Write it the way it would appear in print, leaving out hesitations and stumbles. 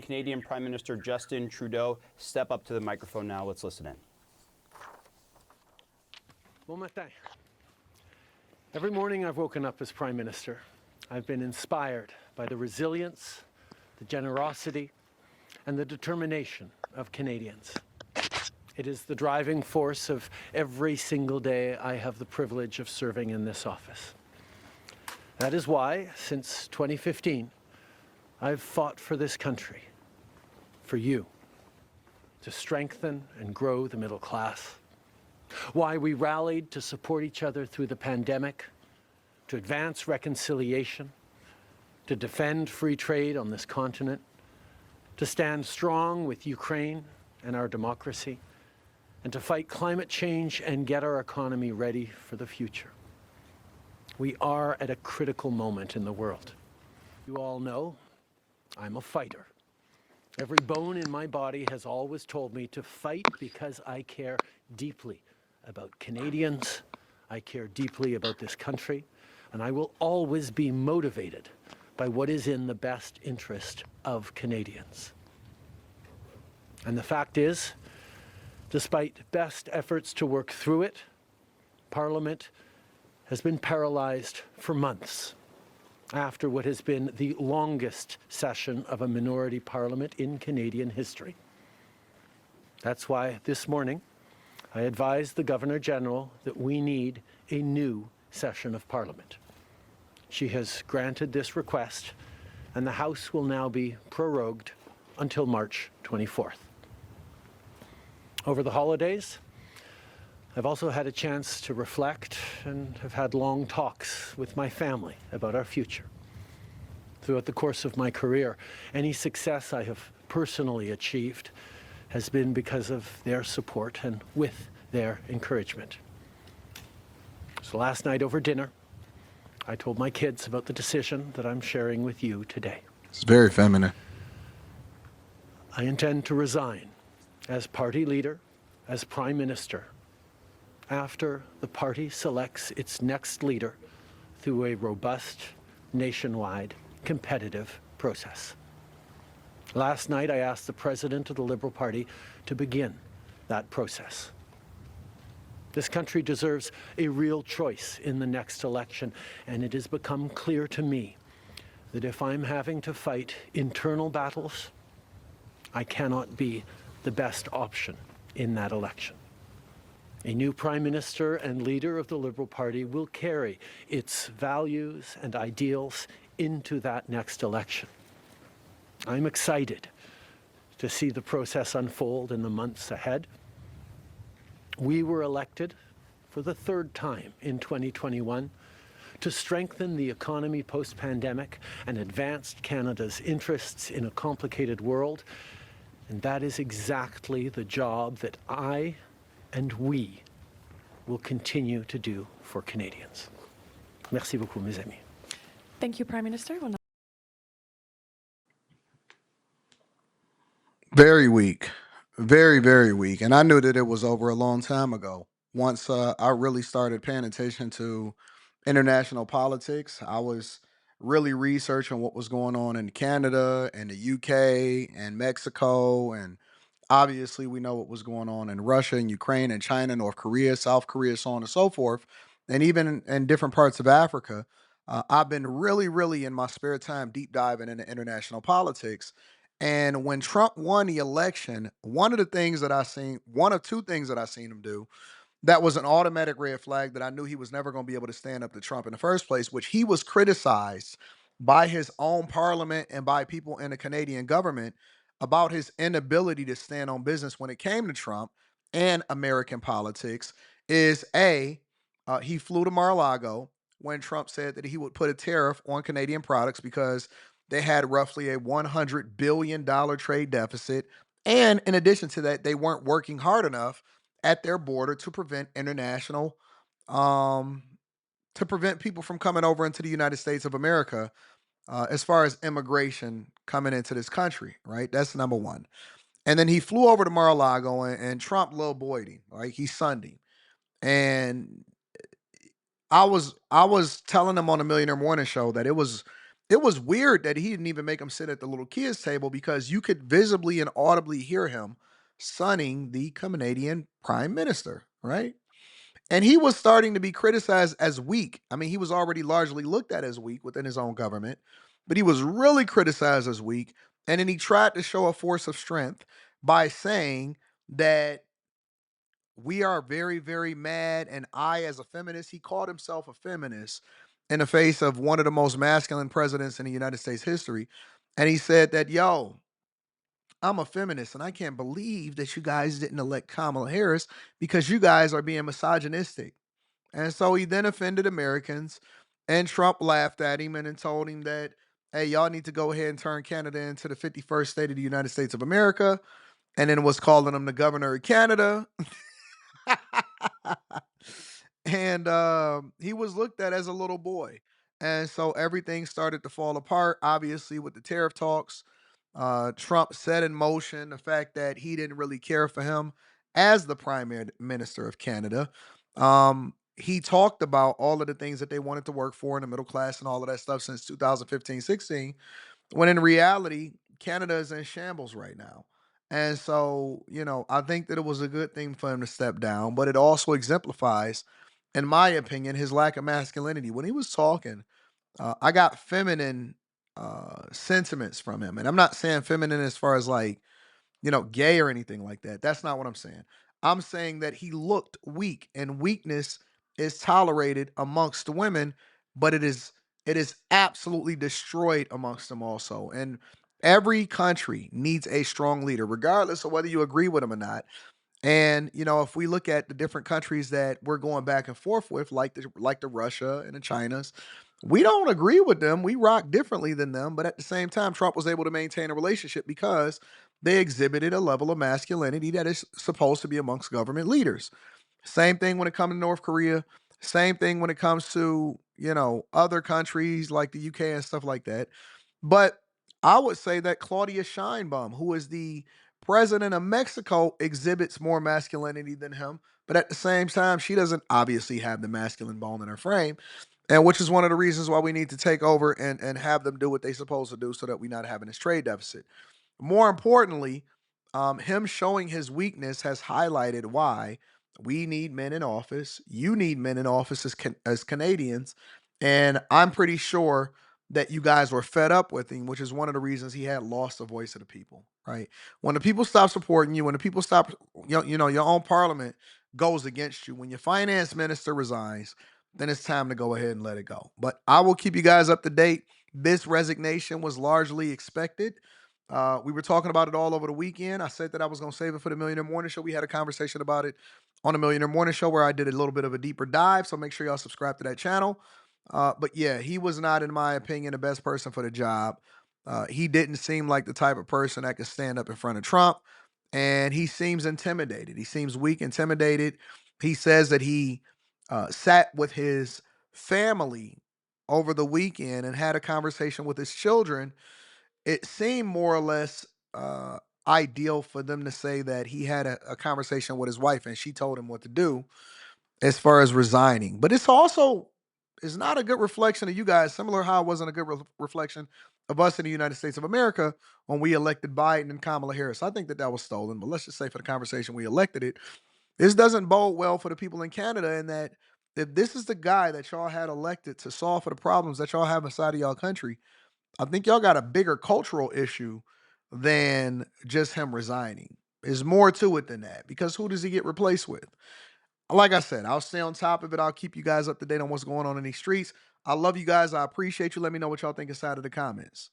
and Canadian Prime Minister Justin Trudeau step up to the microphone now. Let's listen in. Bon matin. Every morning I've woken up as Prime Minister. I've been inspired by the resilience, the generosity, and the determination of Canadians. It is the driving force of every single day I have the privilege of serving in this office. That is why, since 2015, I've fought for this country, for you, to strengthen and grow the middle class. Why we rallied to support each other through the pandemic, to advance reconciliation, to defend free trade on this continent, to stand strong with Ukraine and our democracy, and to fight climate change and get our economy ready for the future. We are at a critical moment in the world. You all know I'm a fighter. Every bone in my body has always told me to fight because I care deeply about Canadians, I care deeply about this country, and I will always be motivated by what is in the best interest of Canadians. And the fact is, despite best efforts to work through it, Parliament has been paralyzed for months after what has been the longest session of a minority parliament in Canadian history. That's why this morning I advised the Governor-General that we need a new session of Parliament. She has granted this request, and the House will now be prorogued until March 24th. Over the holidays, I've also had a chance to reflect and have had long talks with my family about our future. Throughout the course of my career, any success I have personally achieved has been because of their support and with their encouragement. So last night over dinner, I told my kids about the decision that I'm sharing with you today. It's very feminine. I intend to resign as party leader, as Prime Minister, after the party selects its next leader through a robust, nationwide, competitive process. Last night, I asked the President of the Liberal Party to begin that process. This country deserves a real choice in the next election, and it has become clear to me that if I'm having to fight internal battles, I cannot be the best option in that election. A new Prime Minister and leader of the Liberal Party will carry its values and ideals into that next election. I'm excited to see the process unfold in the months ahead. We were elected for the third time in 2021 to strengthen the economy post-pandemic and advance Canada's interests in a complicated world. And that is exactly the job that I and we will continue to do for Canadians. Merci beaucoup, mes amis. Thank you, Prime Minister. Very weak. Very, very weak. And I knew that it was over a long time ago. Once I really started paying attention to international politics, I was really researching what was going on in Canada and the UK and Mexico. And obviously, we know what was going on in Russia and Ukraine and China, North Korea, South Korea, so on and so forth. And even in different parts of Africa. I've been really, really in my spare time deep diving into international politics. And when Trump won the election, one of the things that I seen, one of two things that I seen him do, that was an automatic red flag that I knew he was never going to be able to stand up to Trump in the first place, which he was criticized by his own parliament and by people in the Canadian government about his inability to stand on business when it came to Trump and American politics. Is he flew to Mar-a-Lago when Trump said that he would put a tariff on Canadian products because they had roughly a $100 billion trade deficit. And in addition to that, they weren't working hard enough at their border to prevent international, um, to prevent people from coming over into the United States of America as far as immigration coming into this country, right? That's number one. And then he flew over to Mar-a-Lago and Trump little boyed him, right? He sunned him. And I was telling him on the Millionaire Morning Show that it was it was weird that he didn't even make him sit at the little kids table because you could visibly and audibly hear him sunning the Canadian prime minister, right? And he was starting to be criticized as weak. I mean, he was already largely looked at as weak within his own government, but he was really criticized as weak. And then he tried to show a force of strength by saying that we are very, very mad. And I, as a feminist, he called himself a feminist in the face of one of the most masculine presidents in the United States history. And he said that, yo, I'm a feminist and I can't believe that you guys didn't elect Kamala Harris because you guys are being misogynistic. And so he then offended Americans, and Trump laughed at him and then told him that, hey, y'all need to go ahead and turn Canada into the 51st state of the United States of America. And then was calling him the governor of Canada. And he was looked at as a little boy. And so everything started to fall apart, obviously, with the tariff talks. Trump set in motion the fact that he didn't really care for him as the minister of Canada. He talked about all of the things that they wanted to work for in the middle class and all of that stuff since 2015-16, when in reality, Canada is in shambles right now. And so, I think that it was a good thing for him to step down, but it also exemplifies, in my opinion, his lack of masculinity. When he was talking, I got feminine sentiments from him. And I'm not saying feminine as far as like, gay or anything like that. That's not what I'm saying. I'm saying that he looked weak, and weakness is tolerated amongst the women, but it is absolutely destroyed amongst them also. And every country needs a strong leader, regardless of whether you agree with him or not. And if we look at the different countries that we're going back and forth with, like the Russia and the Chinas, we don't agree with them. We rock differently than them, but at the same time, Trump was able to maintain a relationship because they exhibited a level of masculinity that is supposed to be amongst government leaders. Same thing when it comes to North Korea. Same thing when it comes to other countries like the UK and stuff like that. But I would say that Claudia Sheinbaum, who is the president of Mexico, exhibits more masculinity than him. But at the same time, she doesn't obviously have the masculine bone in her frame. And which is one of the reasons why we need to take over and have them do what they're supposed to do so that we're not having this trade deficit. More importantly, him showing his weakness has highlighted why we need men in office. You need men in office as Canadians. And I'm pretty sure that you guys were fed up with him, which is one of the reasons he had lost the voice of the people, right? When the people stop supporting you, when the people stop, your own parliament goes against you, when your finance minister resigns, then it's time to go ahead and let it go. But I will keep you guys up to date. This resignation was largely expected. We were talking about it all over the weekend. I said that I was going to save it for the Millionaire Morning Show. We had a conversation about it on the Millionaire Morning Show where I did a little bit of a deeper dive. So make sure y'all subscribe to that channel. But yeah, he was not, in my opinion, the best person for the job. He didn't seem like the type of person that could stand up in front of Trump. And he seems intimidated. He seems weak, intimidated. He says that he sat with his family over the weekend and had a conversation with his children. It seemed more or less ideal for them to say that he had a conversation with his wife and she told him what to do as far as resigning. But it's also is not a good reflection of you guys, similar how it wasn't a good reflection of us in the United States of America when we elected Biden and Kamala Harris. I think that that was stolen, but let's just say for the conversation we elected it. This doesn't bode well for the people in Canada, in that if this is the guy that y'all had elected to solve for the problems that y'all have inside of y'all country, I think y'all got a bigger cultural issue than just him resigning. There's more to it than that, because who does he get replaced with? Like I said, I'll stay on top of it. I'll keep you guys up to date on what's going on in these streets. I love you guys. I appreciate you. Let me know what y'all think inside of the comments.